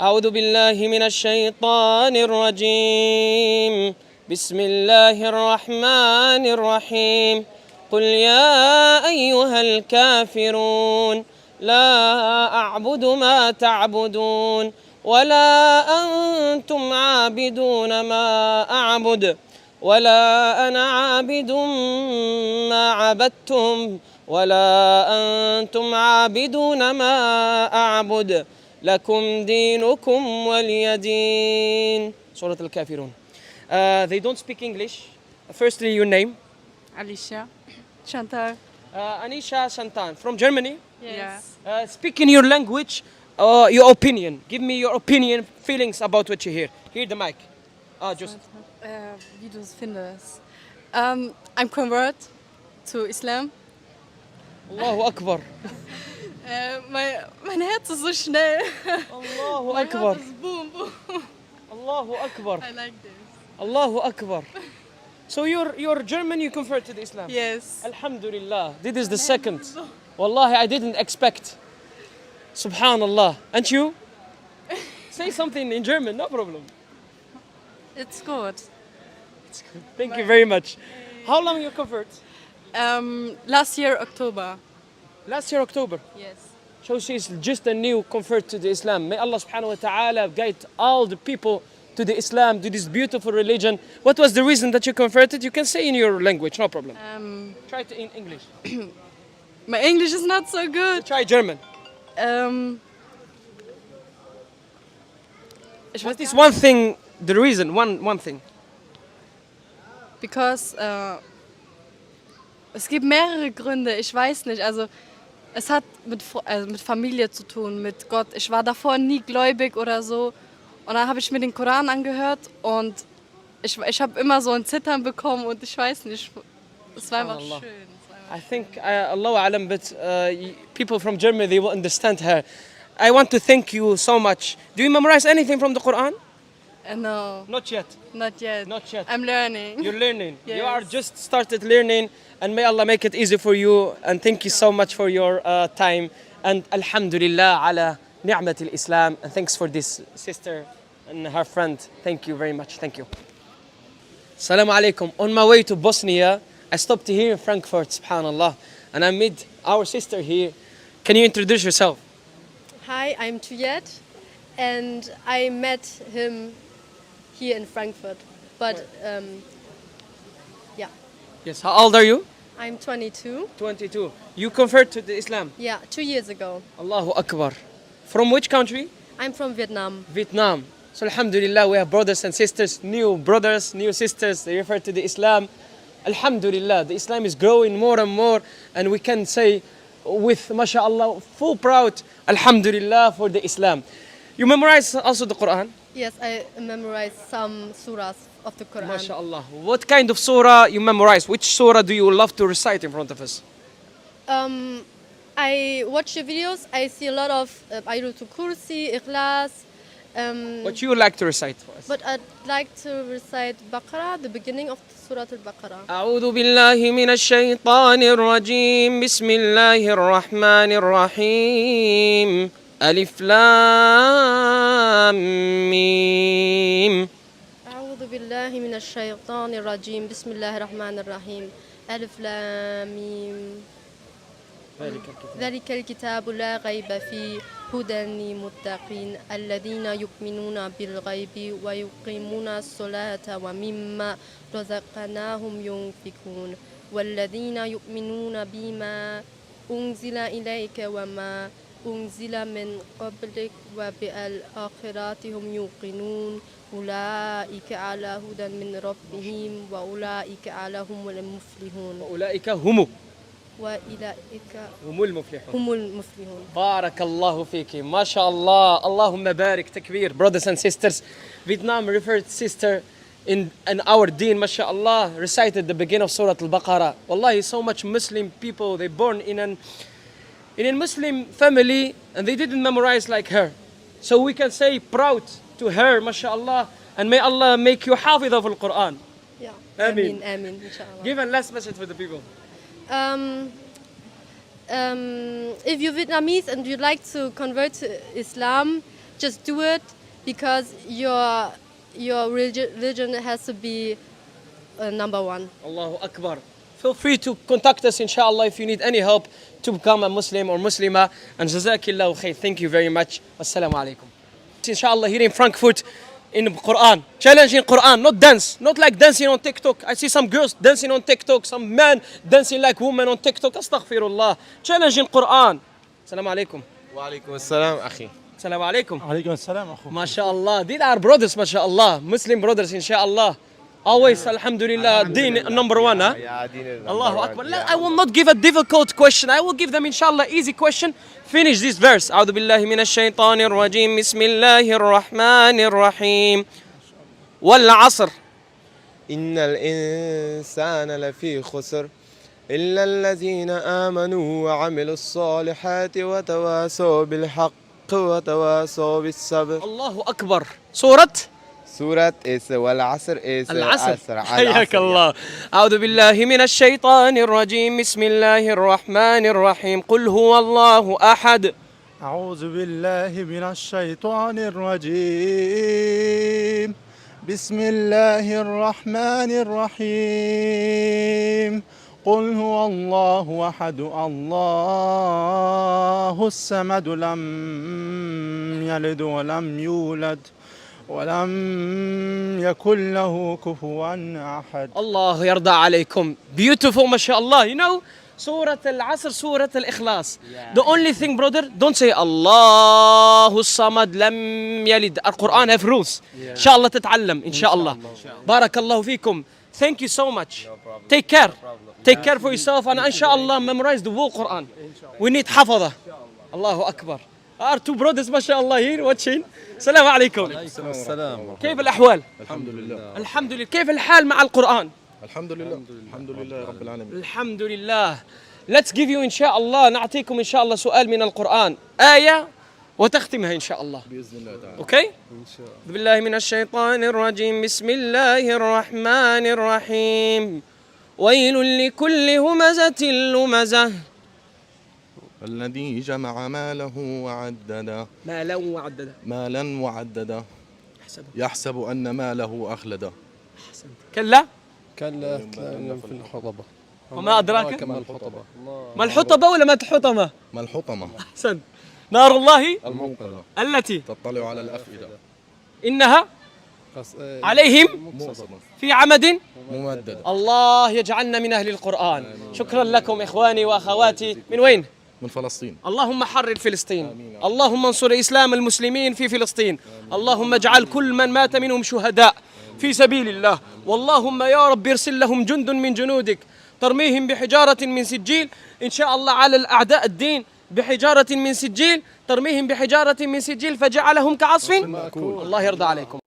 أعوذ بالله من الشيطان الرجيم بسم الله الرحمن الرحيم قل يا أيها الكافرون لا أعبد ما تعبدون ولا أنتم عابدون ما أعبد ولا أنا عابد ما عبدتم ولا أنتم عابدون ما أعبد لكم دينكم ولي دين. سورة الكافرون. They don't speak English. Firstly, your name? Alicia. Chantal. Anisha Santan from Germany. Yes. Speak in your language, your opinion. Give me your opinion, feelings about what you hear. Hear the mic. Just. Wie du es findest. I'm convert to Islam. Allahu Akbar. Mein Herz ist so schnell. Allahu Mein Akbar. Heart ist boom, boom. Allahu Akbar. I like this. Allahu Akbar. So you're German, you convert to the Islam? Yes. Alhamdulillah. This is the second. Wallahi, I didn't expect. Subhanallah. And you? Say something in German, no problem. It's good. Thank you very much. How long you convert? Last year, October. Last year, October. Yes. So she's just a new convert to the Islam. May Allah subhanahu wa ta'ala guide all the people to the Islam, to this beautiful religion. What was the reason that you converted? You can say in your language, no problem. Try it in English. My English is not so good. Try German. What is one thing, the reason, one thing? Because es gibt mehrere Gründe, ich weiß nicht. Also es hat mit Familie zu tun, mit Gott. Ich war davor nie gläubig oder so. Und dann habe ich mir den Koran angehört und ich habe immer so ein Zittern bekommen und ich weiß nicht, es war einfach schön. I think, Allahu Alam, but people from Germany, they will understand her. I want to thank you so much. Do you memorize anything from the Quran? No, Not yet. not yet. Not yet. I'm learning. You're learning. You Yes. are just started learning, and may Allah make it easy for you. And thank you so much for your time. And Alhamdulillah ala ni'mat al-Islam. And thanks for this sister and her friend. Thank you very much. Thank you. Assalamu alaikum. On my way to Bosnia, I stopped here in Frankfurt, subhanallah, and I met our sister here. Can you introduce yourself? Hi, I'm Tuyet, and I met him here in Frankfurt. But yeah, Yes. How old are you? I'm 22. 22. You convert to the Islam. Yeah, 2 years ago. Allahu Akbar. From which country? I'm from Vietnam. Vietnam. So Alhamdulillah, we have brothers and sisters, new brothers, new sisters. They refer to the Islam. Alhamdulillah, the Islam is growing more and more, and we can say with mashallah, full proud, Alhamdulillah for the Islam. You memorize also the Quran? Yes, I memorized some surahs of the Quran. MashaAllah. What kind of surah you memorize? Which surah do you love to recite in front of us? I watch the videos. I see a lot of Ayatul Kursi, Ikhlas. What you like to recite for us? But I'd like to recite Baqarah, the beginning of Surah Al-Baqarah. أعوذ بالله من الشيطان الرجيم بسم الله الرحمن الرحيم ألف لام ميم أعوذ بالله من الشيطان الرجيم بسم الله الرحمن الرحيم ألف لام ميم ذلك الكتاب لا ريب فيه هدى للمتقين الذين يؤمنون بالغيب ويقيمون الصلاة ومما رزقناهم ينفقون والذين يؤمنون بما أنزل إليك وما أنزل من قبلك وبالآخرة هم يوقنون أولئك على هدى من ربهم وأولئك على هم المفلحون أولئك هم المفلحون. هم المفلحون. بارك الله فيك. ما شاء الله. اللهم بارك. تكبير. Brothers and sisters, Vietnam referred sister in our deen, mashallah, recited the beginning of Surah Al-Baqarah. Wallahi, so much Muslim people, they born in a Muslim family and they didn't memorize like her. So we can say proud to her, mashallah, and may Allah make you hafiz of Al-Quran. Yeah. Ameen. Ameen, inshallah. Give a last message for the people. If you're Vietnamese and you'd like to convert to Islam, just do it because your religion has to be number one. Allahu Akbar. Feel free to contact us, inshallah, if you need any help to become a Muslim or Muslima. And Jazakillahu khair. Thank you very much. Wassalamu alaikum. Inshallah, here in Frankfurt, in Quran, challenging Quran, not dance, not like dancing on TikTok. I see some girls dancing on TikTok, some men dancing like women on TikTok. Astaghfirullah. Challenging Quran. Assalamu alaikum. وعليكم السلام أخي. Assalamu alaikum. عليكم السلام أخو. MashaAllah. These are brothers, MashaAllah. Muslim brothers, inshallah. Always, alhamdulillah, deen number one, huh? يا دين Allahu Akbar. I will not give a difficult question. I will give them, inshallah, easy question. Finish this verse. أعوذ بالله من الشيطان الرجيم. بسم الله الرحمن الرحيم. والعصر. إن الإنسان لفي خسر إلا الذين آمنوا وعملوا الصالحات وتواصوا بالحق وتواصوا بالصبر. الله أكبر. سورة سورة والعصر العصر. حياك الله. أعوذ بالله من الشيطان الرجيم. بسم الله الرحمن الرحيم. قل هو الله أحد. أعوذ بالله من الشيطان الرجيم. بسم الله الرحمن الرحيم. قل هو الله أحد الله الصمد لم يلد ولم يولد ولم يكن له كفوا أحد. الله يرضى عليكم. Beautiful, mashallah. You know, Surah Al-Asr, Surah Al-Ikhlas. The only thing, brother, don't say Allahu Samad Lam Yalid. Al-Quran have rules. Inshallah تتعلم. Inshallah. Barakallahu fikum. Thank you so much. Take care. Take care for yourself and inshallah memorize the whole Quran. We need حفظة. Allahu Akbar. Our two brothers, mashallah, here watching. السلام عليكم. السلام. كيف الأحوال؟ الحمد لله. الحمد لله. كيف الحال مع القرآن؟ الحمد لله. الحمد لله رب العالمين. الحمد لله. Let's give you إن شاء الله نعطيكم إن شاء الله سؤال من القرآن آية وتختمها إن شاء الله. بإذن الله تعالى. أوكي؟ إن شاء الله. بالله من الشيطان الرجيم. بسم الله الرحمن الرحيم. ويل لكل همزة لمزة. الذي جمع ماله وعدده. مالا وعددا. مالا وعدده. يحسب أن ماله أخلده. كلا. كلا في الحطبة. وما أدراك ما الحطبة. ما الحطبة ولا ما الحطمة؟ ما الحطمة. أحسنت. نار الله الموقدة. التي تطلع على الأفئدة. إنها عليهم مؤصدة. في عمد ممددة. الله يجعلنا من أهل القرآن. شكرا لكم إخواني وأخواتي. من وين؟ من فلسطين. اللهم حرر فلسطين. اللهم انصر إسلام المسلمين في فلسطين. اللهم اجعل كل من مات منهم شهداء في سبيل الله. واللهم يا رب ارسل لهم جند من جنودك ترميهم بحجارة من سجيل إن شاء الله على الأعداء الدين بحجارة من سجيل ترميهم بحجارة من سجيل فجعلهم كعصف. الله يرضى عليكم.